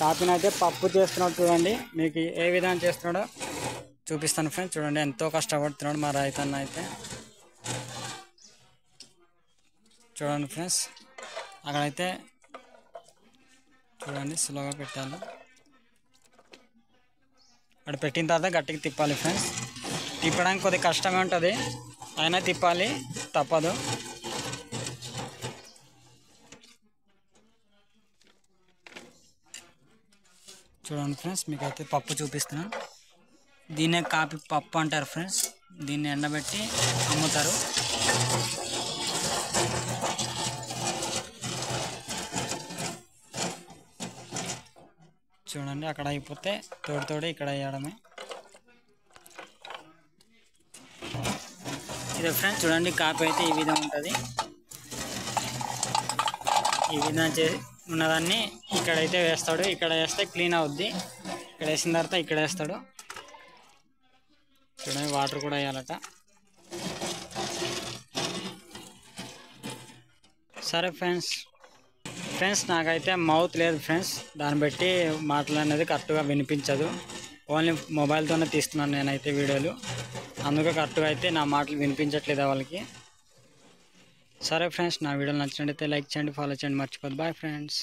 కాపీని అయితే పప్పు చేస్తున్నాడు చూడండి. మీకు ఏ విధంగా చేస్తున్నాడో చూపిస్తాను ఫ్రెండ్స్. చూడండి ఎంతో కష్టపడుతున్నాడు మా రైతన్న అయితే. చూడండి ఫ్రెండ్స్, అక్కడైతే చూడండి స్లోగా పెట్టాలి. అక్కడ పెట్టిన తర్వాత గట్టిగా తిప్పాలి ఫ్రెండ్స్. తిప్పడానికి కొద్దిగా కష్టమే ఉంటుంది, అయినా తిప్పాలి, తప్పదు. చూడండి ఫ్రెండ్స్, మీకైతే పప్పు చూపిస్తున్నాను. దీన్నే కాపీ పప్పు అంటారు ఫ్రెండ్స్. దీన్ని ఎండబెట్టి అమ్ముతారు. చూడండి అక్కడ అయిపోతే తోడు ఇక్కడ వేయడమే. ఇదే ఫ్రెండ్స్, చూడండి కాపీ అయితే ఈ విధంగా ఉంటుంది. ఈ విధంగా ఉన్నదాన్ని ఇక్కడైతే వేస్తాడు. ఇక్కడ వేస్తే క్లీన్ అవుద్ది. ఇక్కడ వేసిన తర్వాత ఇక్కడ వేస్తాడు. చూడండి వాటర్ కూడా వేయాలట. సరే ఫ్రెండ్స్ నాకైతే మౌత్ లేదు ఫ్రెండ్స్, దాన్ని బట్టి మాటలు అనేది కరెక్ట్గా వినిపించదు. ఓన్లీ మొబైల్తోనే తీస్తున్నాను నేనైతే వీడియోలు, అందుకే కరెక్ట్గా అయితే నా మాటలు వినిపించట్లేదు వాళ్ళకి. సరే ఫ్రెండ్స్, నా వీడియోలు నచ్చినట్టయితే లైక్ చేయండి, ఫాలో చేయండి, మర్చిపోద్దు. Bye friends.